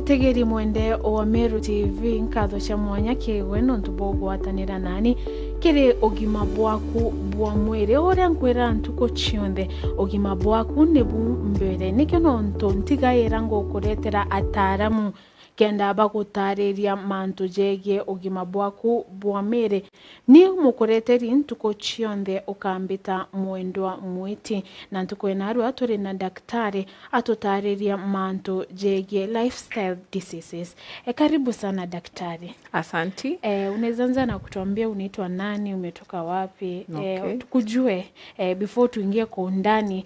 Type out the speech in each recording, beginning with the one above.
mutegeri mwende o Mbere TV nkatho cha mwanya kiwe no ntubogwatanira nani kiri ogima bwaku bwa mwere ore nkwera ntuko chionde ogima bwaku nebu Mbere nikyo no ntigaira ngo kuretera ataramu kenda bagutareria mantu jege ogima bwaku bwa Mbere ni mukureteri ntuko chionde ukambita mwendwa mwiti na ntuko enaru atore na daktari atotareria mantu jege lifestyle diseases. Karibu sana daktari. Asanti. Unaweza na kutuambia unaitwa nani, umetoka wapi? Okay. Tukujue before tuingie kwa undani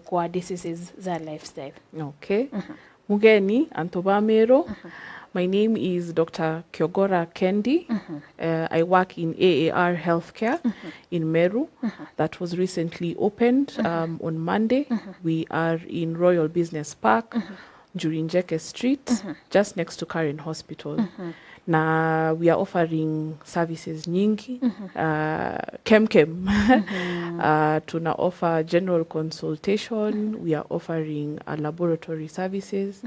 kwa diseases za lifestyle. Okay. Mugeni Antoba Mbere. My name is Dr. Kiogora Kendi. I work in AAR Healthcare in Mbere. That was recently opened on Monday. We are in Royal Business Park, during Ciaca Street, just next to Karen Hospital. Na we are offering services nyingi, kem. Tuna offer general consultation. We are offering laboratory services.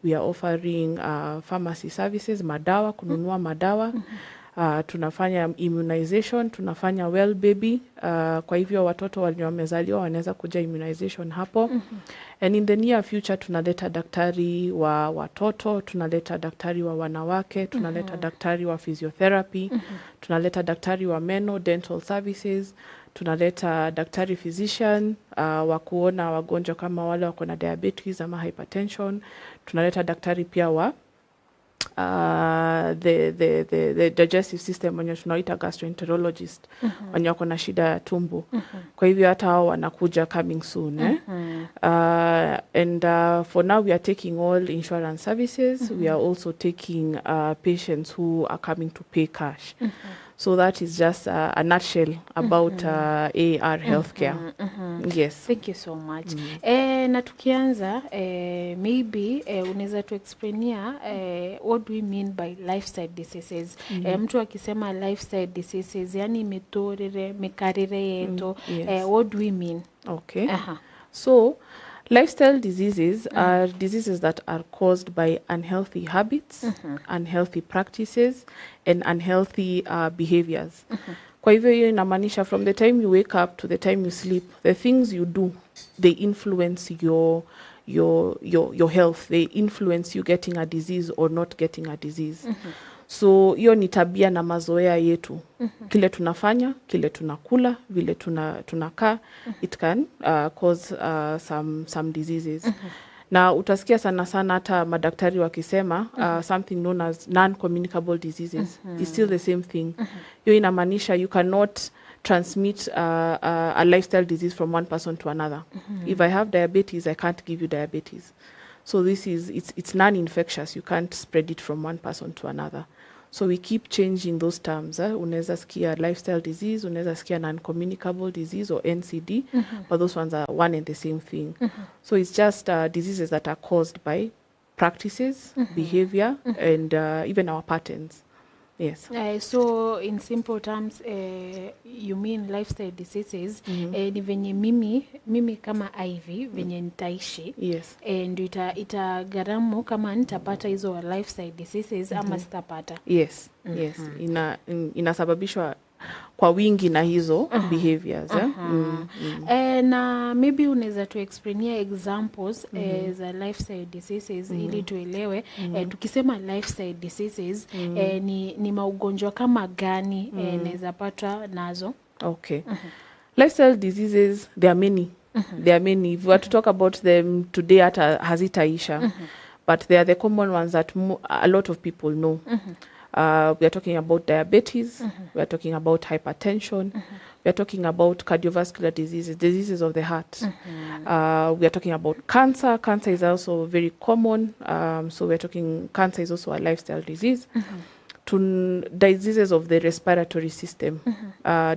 We are offering pharmacy services, madawa, kununua madawa. Tunafanya immunization, tunafanya well baby. Kwa hivyo watoto walio wamezaliwa wanaweza kuja immunization hapo. And in the near future tunaleta daktari wa watoto, tunaleta daktari wa wanawake, tunaleta daktari wa physiotherapy, tunaleta daktari wa meno, dental services, tunaleta daktari physician wa kuona wagonjwa kama wale wako na diabetes ama hypertension, tunaleta daktari pia wa the digestive system wenye tunaita gastroenterologist wenye wako na shida ya tumbo. Kwa hivyo hata hao wanakuja coming soon. And for now we are taking all insurance services. We are also taking patients who are coming to pay cash. So that is just a nutshell about AR healthcare. Yes. Thank you so much. Na tukianza, maybe unaweza tu explainia what do we mean by lifestyle diseases? Mtu akisema lifestyle diseases, yani mekarire yetu, what do we mean? Okay. So, lifestyle diseases are diseases that are caused by unhealthy habits, unhealthy practices, and unhealthy behaviors. Kwa hivyo hiyo inamaanisha from the time you wake up to the time you sleep, the things you do, they influence your health. They influence you getting a disease or not getting a disease. So hiyo ni tabia na mazoea yetu. Kile tunafanya, kile tunakula, vile tunakaa, it can cause some diseases. Na utasikia sana hata madaktari wakisema something known as non-communicable diseases. It's still the same thing. Hiyo inamaanisha you cannot transmit a lifestyle disease from one person to another. If I have diabetes, I can't give you diabetes. So it's non-infectious. You can't spread it from one person to another. So we keep changing those terms. Unaweza sikia lifestyle disease, unaweza sikia non-communicable disease or NCD, but those ones are one and the same thing. So it's just diseases that are caused by practices, behavior, and even our patterns. Yes. So in simple terms, you mean lifestyle diseases, ni venye mimi kama Ivy, venye nitaishi, Yes. and itagaramu kama nitapata hizo lifestyle diseases ama sitapata. Yes. Yes. Inasababishwa kwa wingi na hizo behaviors. Na maybe unaweza tu explainia examples za lifestyle diseases ili tuelewe. Tukisema lifestyle diseases ni maugonjwa kama gani naweza pata nazo? Okay. Lifestyle diseases, there are many. There are many. If we were to talk about them today, hazitaisha. But they are the common ones that a lot of people know. We are talking about diabetes, we are talking about hypertension, we are talking about cardiovascular diseases of the heart. We are talking about cancer. Cancer is also very common. So we are talking, cancer is also a lifestyle disease. To diseases of the respiratory system,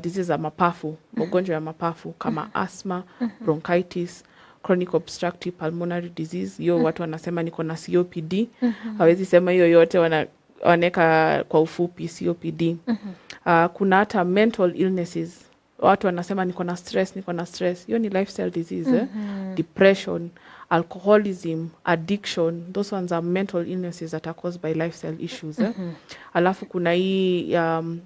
diseases ya mapafu, magonjwa ya mapafu kama asthma, bronchitis, chronic obstructive pulmonary disease. Yo watu wanasema niko na COPD. Hawezi sema hiyo yote waneka kwa ufupi COPD. Kuna hata mental illnesses. Watu wanasema niko na stress. Hiyo ni lifestyle disease. Depression, alcoholism, addiction, those ones are mental illnesses that are caused by lifestyle issues. Alafu kuna hii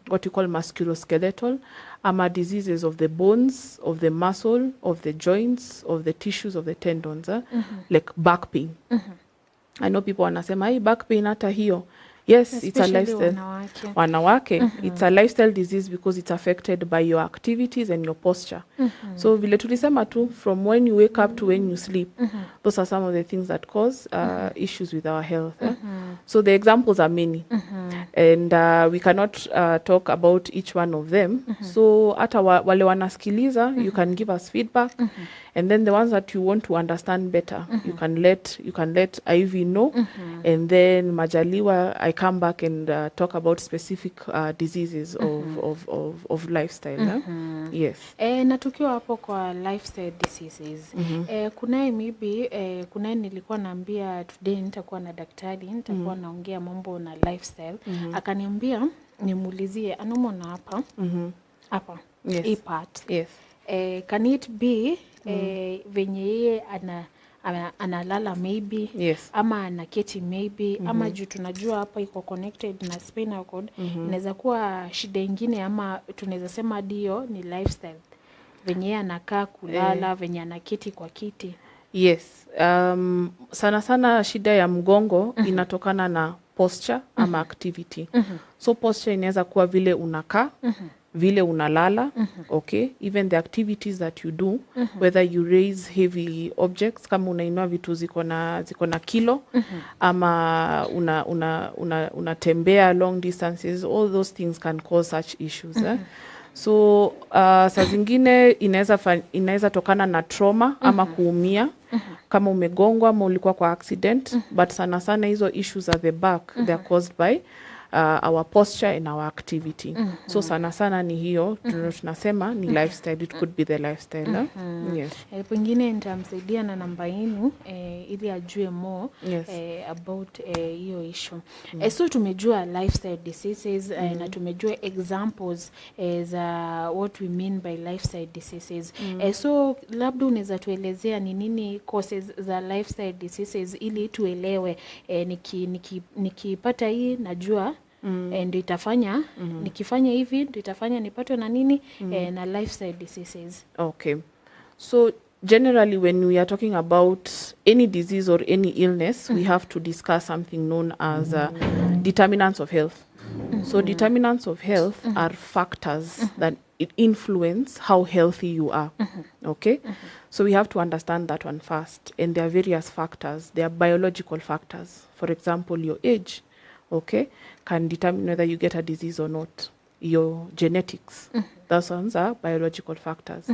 what you call musculoskeletal, ama diseases of the bones, of the muscle, of the joints, of the tissues, of the tendons, like back pain. I know people wanasema, hey, back pain hata hiyo. Yes, especially it's a lifestyle. Wanawake. It's a lifestyle disease because it's affected by your activities and your posture. So vile tulisema tu, from when you wake up to when you sleep, those are some of the things that cause issues with our health. So the examples are many. And we cannot talk about each one of them. So hata wale wanasikiliza, you can give us feedback. And then the ones that you want to understand better, you can let Ivy know. And then Majaliwa, I come back and talk about specific diseases of lifestyle. Yes. Na tukiwa hapo kwa lifestyle diseases, kunaye maybe kunaye nilikuwa naambia today nitakuwa na daktari, nitakuwa naongea mambo na lifestyle. Akaniambia nimuulizie anamona hapa. Hapa. Yes. A part. Yes. Can it be venye yeye analala maybe, yes, ama anaketi maybe, ama juu tunajua hapa iko connected na spinal cord, inaweza kuwa shida ingine, ama tunaweza sema dio ni lifestyle venye yeye anakaa kulala, venye anaketi kwa kiti. Yes. Sana sana shida ya mgongo inatokana na posture ama activity. So posture inaweza kuwa vile unakaa, vile unalala, okay, even the activities that you do, whether you raise heavy objects, kama unainua vitu ziko na kilo, ama unatembea long distances, all those things can cause such issues. So saa zingine inaweza tokana na trauma ama kuumia, kama umegongwa ama ulikuwa kwa accident, but sana sana hizo issues at the back, they are caused by our posture and our activity. So sana sana ni hiyo, tunasema ni lifestyle, it could be the lifestyle. Yes. Pengine nitamsaidia na namba yenu ili ajue more about hiyo issue. So tumejua lifestyle diseases na tumejua examples za what we mean by lifestyle diseases. So labda unaweza tuelezea ni nini causes za lifestyle diseases ili tuelewe nikipata hii najua ndio itafanya nikifanya hivi ndio itafanya nipatwe na nini na lifestyle diseases. Okay. So generally when we are talking about any disease or any illness, we have to discuss something known as determinants of health. So determinants of health are factors that influence how healthy you are. Okay? So we have to understand that one first. And there are various factors. There are biological factors. For example, your age, okay, can determine whether you get a disease or not. Your genetics. Those ones are biological factors.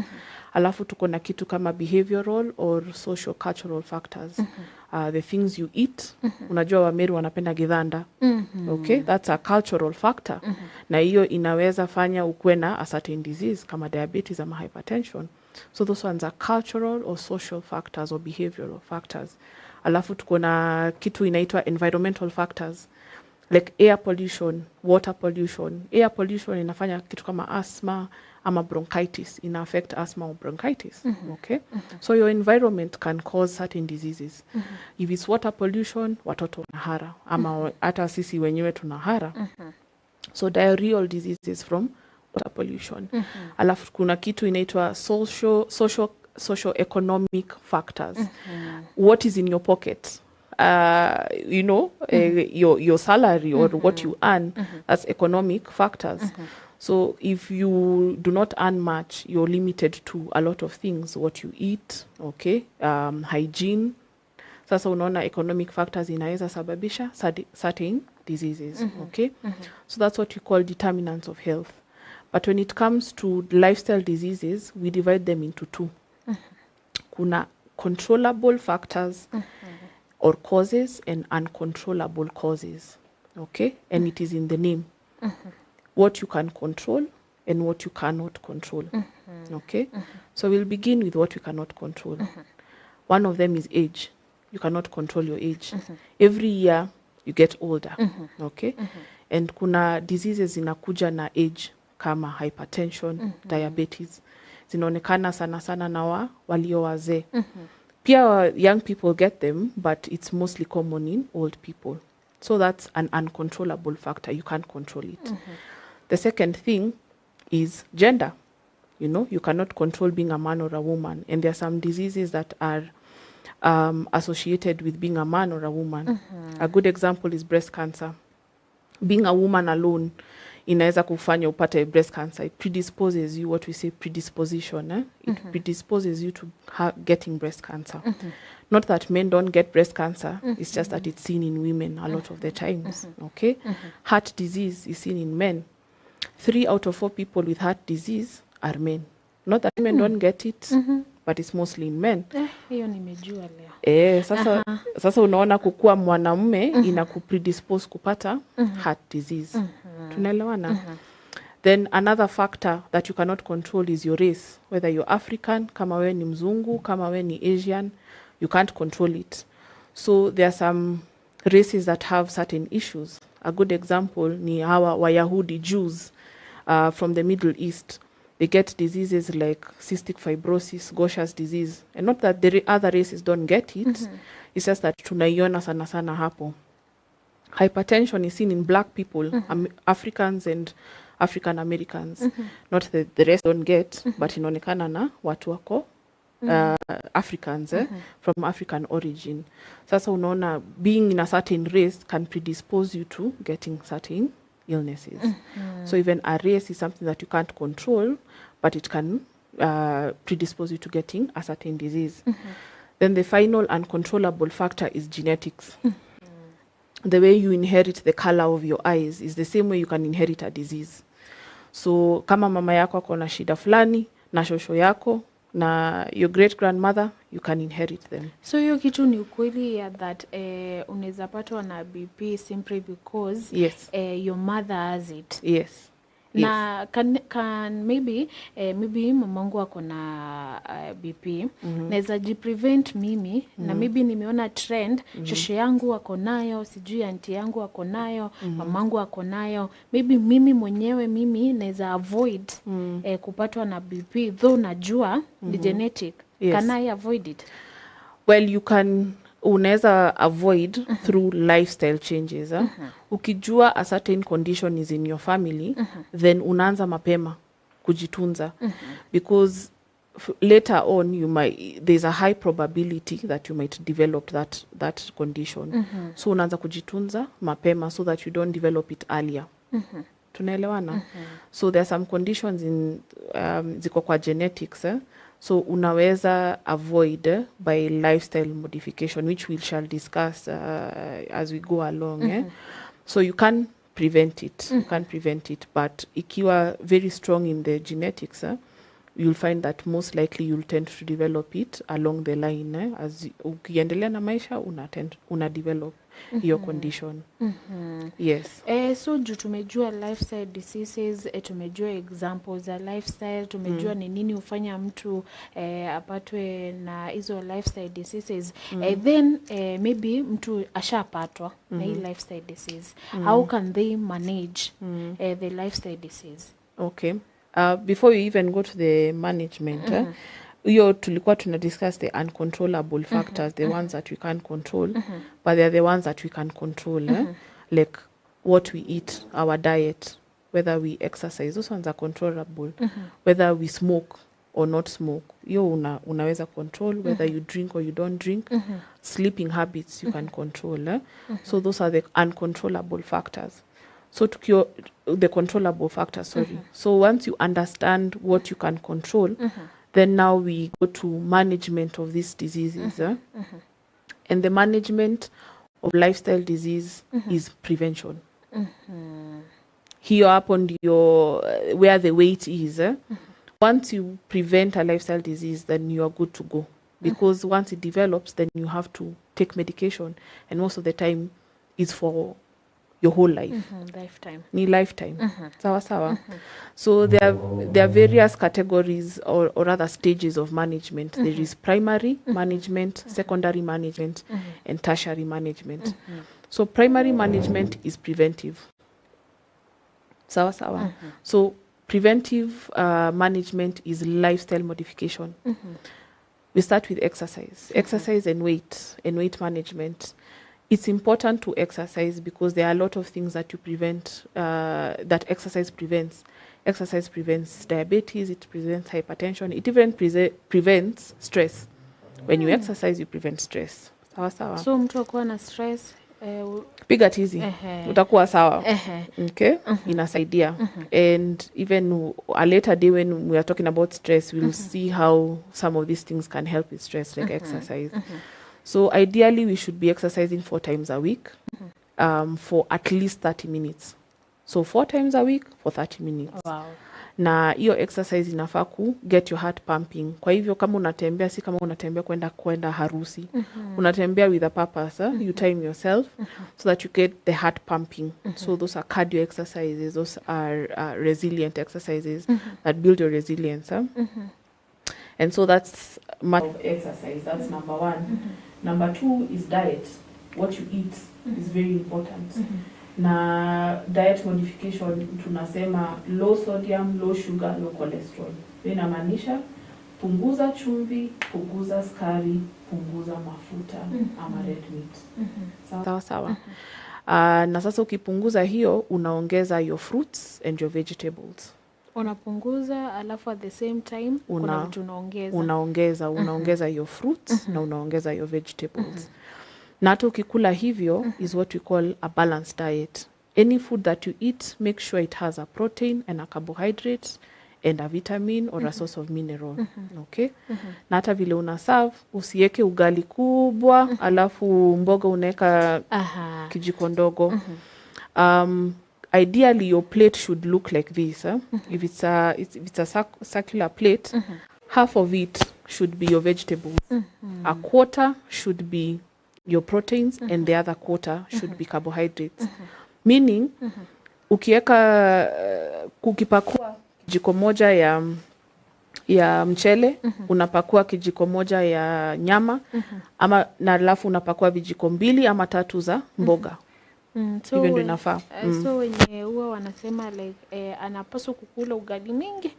Alafu tuko na kitu kama behavioral or social cultural factors. The things you eat. Unajua Wameru wanapenda githanda. Okay, that's a cultural factor. Na hiyo inaweza fanya ukue na a certain disease kama diabetes ama hypertension. So those ones are cultural or social factors or behavioral factors. Alafu tuko na kitu inaitwa environmental factors. Like air pollution, water pollution. Air pollution inafanya kitu kama asthma ama bronchitis. Ina affect asthma or bronchitis. Okay? So your environment can cause certain diseases. If it's water pollution, watoto wanahara. Ama hata sisi wenyewe tunahara. So diarrheal diseases from water pollution. Alafu kuna kitu inaitwa social economic factors. What is in your pocket? You know, your salary or what you earn, that's economic factors. So if you do not earn much, you're limited to a lot of things, what you eat, okay, hygiene. Sasa unaona economic factors inaweza sababisha certain diseases, okay? So that's what we call determinants of health. But when it comes to lifestyle diseases, we divide them into two. Kuna controllable factors or causes and uncontrollable causes, okay? And it is in the name. What you can control and what you cannot control, okay? So we'll begin with what you cannot control. One of them is age. You cannot control your age. Every year you get older, okay? And kuna diseases zinakuja na age kama hypertension, diabetes. Zinaonekana sana sana na walio wazee. Pia young people get them, but it's mostly common in old people. So that's an uncontrollable factor. You can't control it. The second thing is gender. You know, you cannot control being a man or a woman. And there are some diseases that are associated with being a man or a woman. A good example is breast cancer. Being a woman alone inaweza kufanya upate breast cancer. It predisposes you, what we say predisposition. It predisposes you to getting breast cancer. Not that men don't get breast cancer, it's just that it's seen in women a lot of the times. Okay? Heart disease is seen in men. 3 out of 4 people with heart disease are men. Not that women don't get it, but it's mostly in men. Hiyo nimejua leo. Sasa unaona kukua mwanamume inakupredispose kupata heart disease. Tunaelewana? Then another factor that you cannot control is your race. Whether you're African, kama we ni mzungu, kama we ni Asian, you can't control it. So there are some races that have certain issues. A good example ni hawa Wayahudi Jews from the Middle East. They get diseases like cystic fibrosis, Gaucher's disease. And not that the other races don't get it. It's just that tunaiona sana sana hapo. Hypertension is seen in black people, Africans and African Americans. Not that the rest don't get, but inaonekana na watu wako Africans from African origin. Sasa unaona being in a certain race can predispose you to getting certain illnesses. So even a race is something that you can't control, but it can predispose you to getting a certain disease. Then the final uncontrollable factor is genetics. The way you inherit the color of your eyes is the same way you can inherit a disease. So kama mama yako ako na shida fulani, na shosho yako, na your great grandmother, you can inherit them. So hiyo kitu ni ukweli ya that unaweza patwa na BP simply because your mother has it. Yes. Na can maybe mamangu ako na BP naweza jiprevent mimi na maybe nimeona trend shosho yangu ako nayo, sijui auntie yangu ako nayo, mamangu ako nayo, maybe mimi mwenyewe naweza avoid kupatwa na BP though najua the genetic. Can I avoid it? Well, you can. Unaweza avoid through lifestyle changes. Ukijua a certain condition is in your family, then unaanza mapema kujitunza. Because later on there's a high probability that you might develop that condition. So unaanza kujitunza mapema so that you don't develop it earlier. Tunaelewana? So there are some conditions in ziko kwa genetics. So unaweza avoid by lifestyle modification, which we shall discuss as we go along. So you can prevent it. You can prevent it, but ikiwa very strong in the genetics, you'll find that most likely you'll tend to develop it along the line. As ukiendelea na maisha, una develop your condition. Yes. So juu tumejua lifestyle diseases, tumejua examples za lifestyle, tumejua ni nini hufanya mtu apatwe na hizo lifestyle diseases. Then maybe mtu ashapatwa na hii lifestyle disease. How can they manage the lifestyle disease? Okay. Before you even go to the management, hiyo tulikuwa tuna discuss the uncontrollable factors, the ones that we can't control, but they are the ones that we can control, like what we eat, our diet, whether we exercise, those ones are controllable. Whether we smoke or not smoke, hiyo unaweza control. Whether you drink or you don't drink, sleeping habits you can control. So those are the uncontrollable factors. So the controllable factors, sorry. So once you understand what you can control, then now we go to management of these diseases. And the management of lifestyle disease is prevention. Here up on where the weight is. Once you prevent a lifestyle disease, then you are good to go. Because once it develops, then you have to take medication. And most of the time, it's for your whole life. Lifetime. Ni lifetime. Sawa. So there are various categories or other stages of management. There is primary management, secondary management, and tertiary management. So primary management is preventive. Sawa. So preventive management is lifestyle modification. We start with exercise. Exercise and weight management. It's important to exercise because there are a lot of things that you prevent, that exercise prevents. Exercise prevents diabetes, it prevents hypertension, it even prevents stress. When you exercise, you prevent stress. Sawa sawa. So mtu akuwa na stress, piga tizi, utakuwa sawa. Okay? Inasaidia. And even a later day when we are talking about stress, we'll see how some of these things can help with stress, like exercise. So ideally, we should be exercising 4 times a week for at least 30 minutes. So 4 times a week for 30 minutes. Wow. Na hiyo exercise inafaa ku get your heart pumping. Kwa hivyo kama unatembea, si kama unatembea kwenda harusi. Unatembea with a purpose. You time yourself so that you get the heart pumping. So those are cardio exercises. Those are resilient exercises that build your resilience. And so that's much of exercise. That's number 1. Number 2 is diet. What you eat is very important. Na diet modification tunasema low sodium, low sugar, low cholesterol. Inamaanisha punguza chumvi, punguza sukari, punguza mafuta ama red meat. Sawa sawa. Na sasa ukipunguza hiyo unaongeza your fruits and your vegetables. Unapunguza alafu at the same time kuna vitu unaongeza your fruits na unaongeza your vegetables. Na hata ukikula hivyo is what we call a balanced diet. Any food that you eat, make sure it has a protein and a carbohydrate and a vitamin or a source of mineral. Okay? Na hata vile unaserve, usiweke ugali kubwa, alafu mboga unaweka kijiko ndogo. Ideally, your plate should look like this. If it's a circular plate, half of it should be your vegetables. A quarter should be your proteins and the other quarter should be carbohydrates. Meaning, ukipakua kijiko moja ya mchele, unapakua kijiko moja ya nyama, ama na alafu unapakua vijiko 2 ama 3 za mboga. So hivyo ndio inafaa. So wenye huwa wanasema like anapaswa kukula ugali mingi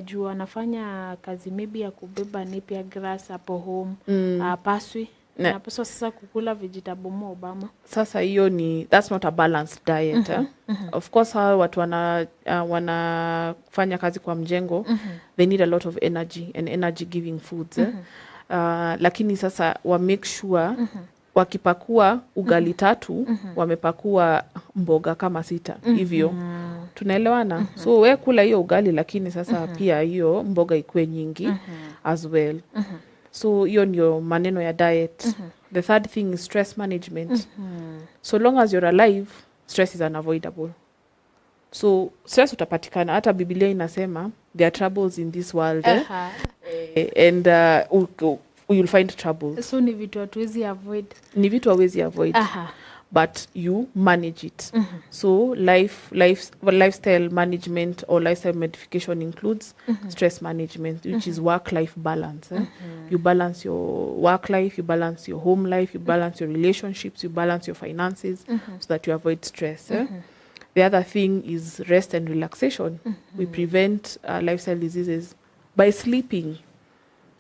juu anafanya kazi maybe ya kubeba napier grass hapo home, paswi anapaswa sasa kukula vegetable more Obama. Sasa hiyo that's not a balanced diet. Of course hao watu wanafanya kazi kwa mjengo, they need a lot of energy and energy giving foods. Lakini sasa wa make sure wakipakua ugali 3 wamepakua mboga kama 6 hivyo. Tunaelewana? So we kula hiyo ugali lakini sasa pia hiyo mboga ikue nyingi as well. So hiyo ndio maneno ya diet. The third thing is stress management. So long as you're alive, stress is unavoidable. So stress utapatikana. Hata Biblia inasema there are troubles in this world. And you'll find troubles. So ni vitu hatuwezi avoid. Ni vitu hawezi avoid. But you manage it. So lifestyle management or lifestyle modification includes stress management, which is work-life balance. You balance your work life, you balance your home life, you balance your relationships, you balance your finances so that you avoid stress. The other thing is rest and relaxation. We prevent lifestyle diseases by sleeping.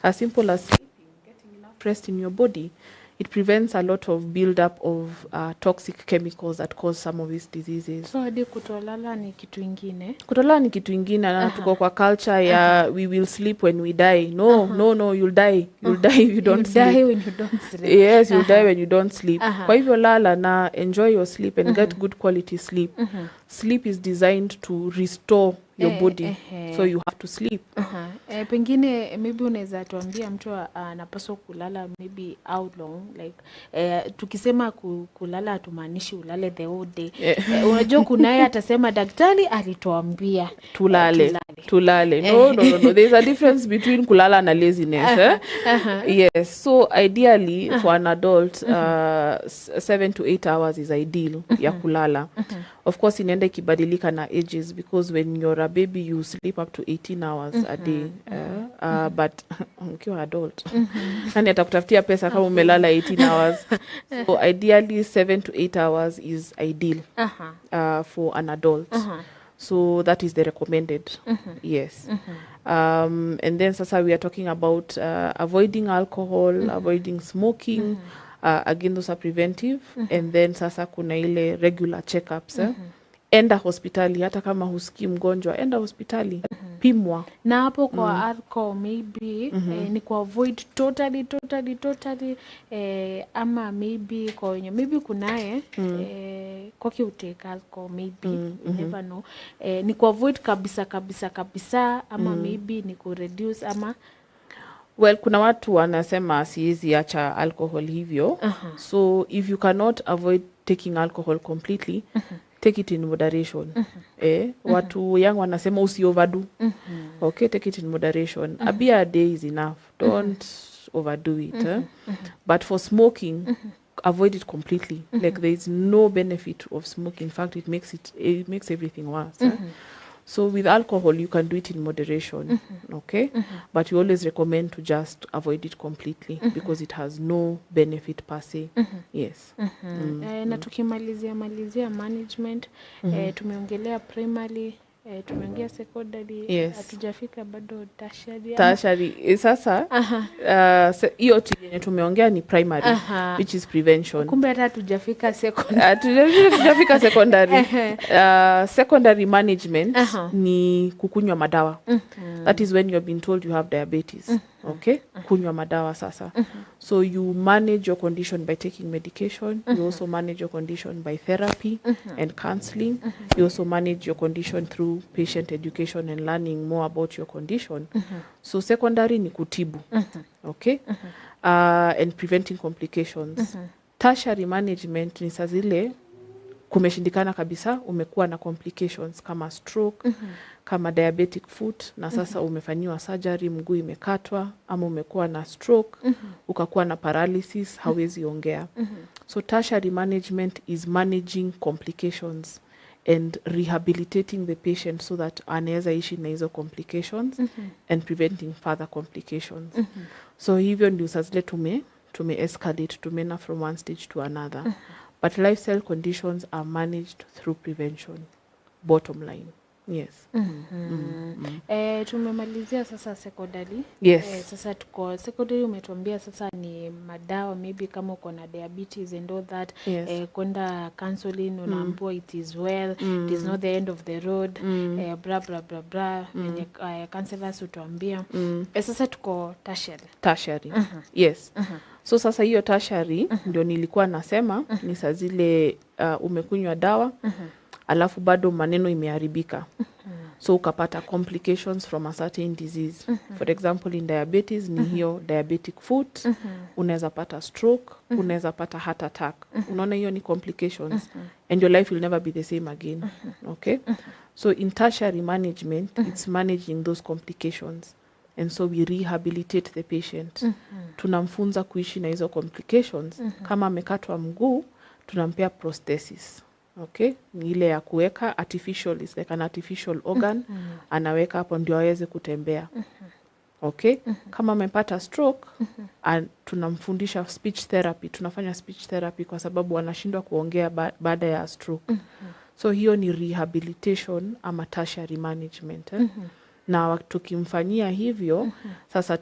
As simple as sleeping, getting enough rest in your body. It prevents a lot of build-up of toxic chemicals that cause some of these diseases. So hadi kutolala ni kitu ingine? Kutolala ni kitu ingine. Na tuko kwa culture ya we will sleep when we die. No, you'll die. You'll die if you don't sleep. You'll die when you don't sleep. Yes, you'll die when you don't sleep. Kwa hivyo lala na enjoy your sleep and get good quality sleep. Sleep is designed to restore your body. So you have to sleep. Pengine maybe unaweza tuambia mtu anapaswa kulala maybe how long, like tukisema kulala hatumaanishi ulale the whole day. Unajua kunaye atasema daktari alituambia tulale. No, there's a difference between kulala na laziness. Yes, so ideally for an adult 7 to 8 hours is ideal ya kulala. Of course inaenda ikibadilika na ages, because when you're a baby you sleep up to 18 hours a day. But ukiwa adult nani atakutafutia pesa kama umelala 18 hours? So ideally 7 to 8 hours is ideal for an adult. So that is the recommended. Yes. And then sasa we are talking about avoiding alcohol, avoiding smoking. Again, those are preventive. And then sasa kuna ile regular checkups. Enda hospitali, hata kama husikii mgonjwa, enda hospitali, pimwa. Na hapo kwa alcohol maybe ni ku avoid totally ama maybe kwa wenye maybe kunaye kwa kiuteka alcohol maybe you never know, ni ku avoid kabisa ama maybe ni ku reduce ama Well, kuna watu wanasema siwezi acha alcohol hivyo. So if you cannot avoid taking alcohol completely, take it in moderation. Watu young wanasema usi overdo. Okay, take it in moderation. A beer a day is enough. Don't overdo it. But for smoking, avoid it completely. Like there is no benefit of smoking. In fact, it makes everything worse. So with alcohol, you can do it in moderation, okay? But we always recommend to just avoid it completely because it has no benefit per se. Yes. Na tukimalizia management, tumeongelea primary, tumeongea secondary, hatujafika bado tertiary. Sasa hiyo yenye tumeongea ni primary, which is prevention. Kumbe hata hatujafika secondary. Hatujafika secondary. Secondary management ni kukunywa madawa. That is when you have been told you have diabetes. Okay? Kunywa madawa sasa. So you manage your condition by taking medication. You also manage your condition by therapy and counseling. You also manage your condition through patient education and learning more about your condition. So secondary ni kutibu. Okay? And preventing complications. Tertiary management ni saa zile kumeshindikana kabisa, umekuwa na complications kama stroke, kama diabetic foot, na sasa umefanyiwa surgery, mguu imekatwa, ama umekuwa na stroke, ukakuwa na paralysis, hawezi ongea. So tertiary management is managing complications and rehabilitating the patient so that anaweza ishi na hizo complications and preventing further complications. So hivyo ndio saa zile tume escalate, tumena from one stage to another. But lifestyle conditions are managed through prevention. Bottom line. Yes. Tumemalizia sasa secondary. Yes. Sasa tuko secondary, umetuambia sasa ni madawa, maybe kama uko na diabetes and all that. Kwenda counseling, unaambiwa it is well, it is not the end of the road, blah blah blah blah. Counselors utuambia. Sasa tuko tertiary. Yes. So sasa hiyo tertiary ndio nilikuwa nasema ni saa zile umekunywa dawa alafu bado maneno imeharibika. So ukapata complications from a certain disease. For example, in diabetes ni hiyo diabetic foot, unaweza pata stroke, unaweza pata heart attack. Unaona hiyo ni complications and your life will never be the same again. Okay? So in tertiary management, it's managing those complications. And so we rehabilitate the patient. Tunamfunza kuishi na hizo complications. Kama amekatwa mguu, tunampea prosthesis. Okay? Ni ile ya kuweka artificial, is like an artificial organ. Anaweka hapo ndio aweze kutembea. Okay? Kama amepata stroke, tunamfundisha speech therapy. Tunafanya speech therapy kwa sababu anashindwa kuongea baada ya stroke. So hiyo ni rehabilitation ama tertiary management. Na tukimfanyia hivyo, sasa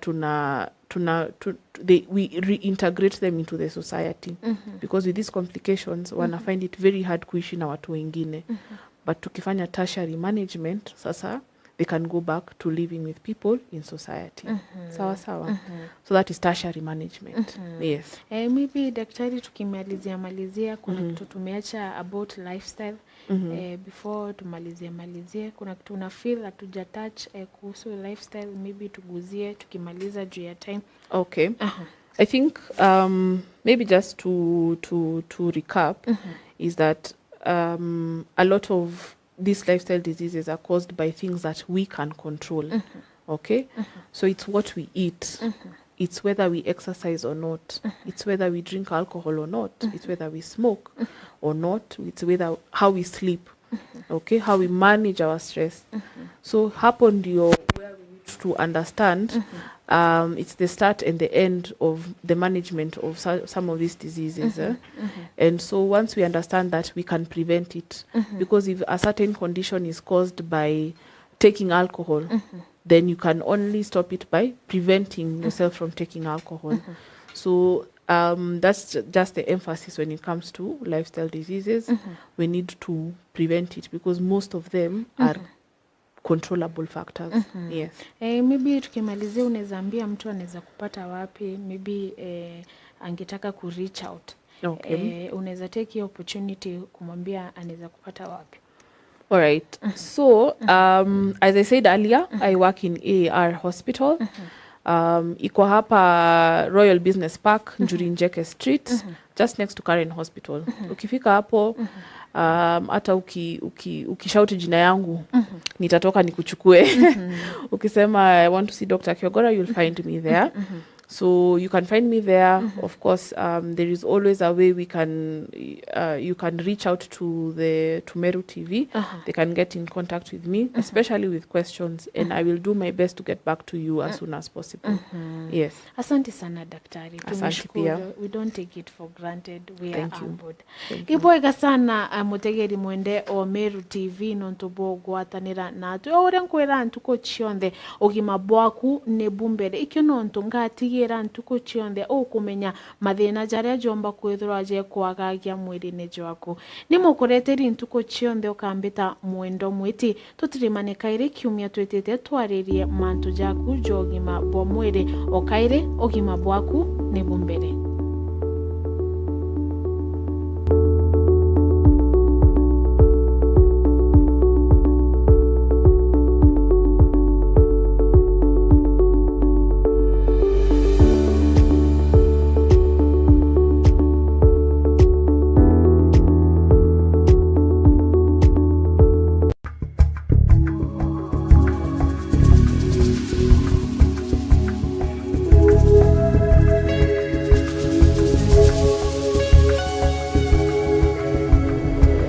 we reintegrate them into the society. Because with these complications, wana find it very hard kuishi na watu wengine. But tukifanya tertiary management, sasa they can go back to living with people in society. Sawa. So that is tertiary management. Yes. Maybe daktari tukimalizia kuna kitu tumeacha about lifestyle. Before tumalizie kuna kitu una feel hatuja touch kuhusu lifestyle, maybe tuguzie tukimaliza juu ya time. Okay. I think maybe just to recap is that a lot of these lifestyle diseases are caused by things that we can control. Okay? So it's what we eat. It's whether we exercise or not. It's whether we drink alcohol or not. It's whether we smoke or not. It's whether how we sleep. Okay? How we manage our stress. So hapo ndio where we need to understand it's the start and the end of the management of some of these diseases. And so once we understand that, we can prevent it. Because if a certain condition is caused by taking alcohol, then you can only stop it by preventing yourself from taking alcohol. So that's just the emphasis when it comes to lifestyle diseases. We need to prevent it because most of them are controllable factors. Yes. Maybe tukimalizia unaweza ambia mtu anaweza kupata wapi, maybe angetaka ku reach out. Okay. Unaweza take the opportunity kumwambia anaweza kupata wapi. All right. So, as I said earlier, I work in AAR Hospital. Iko hapa Royal Business Park, Njuri Street, just next to Karen Hospital. Ukifika hapo, hata ukishauti jina yangu, nitatoka nikuchukue. Ukisema I want to see Dr. Kiogora, you'll find me there. So you can find me there. Of course, there is always a way you can reach out to Meru TV. They can get in contact with me, especially with questions, and I will do my best to get back to you as soon as possible. Yes. Asante sana daktari. Asante pia. We don't take it for granted. We Thank are you. humbled. Thank Iboega sana mutegeri mwende o Meru TV nontubo gwatanira natu. Ore nkwera ntuko chionde ogima bwaku ne bumbere. Ikyo nontu ngati ntuko chionde kumenya mathina jaria jomba kwithirwa je kwagagia mwiri-ini jwaku ni mukureteri ntuko chionde ukambita mwendo mwiti tutirimane kaire kiumia twetete twaririe mantu jaku jogima bwa mwiri okaire ogima bwaku ni bumbere.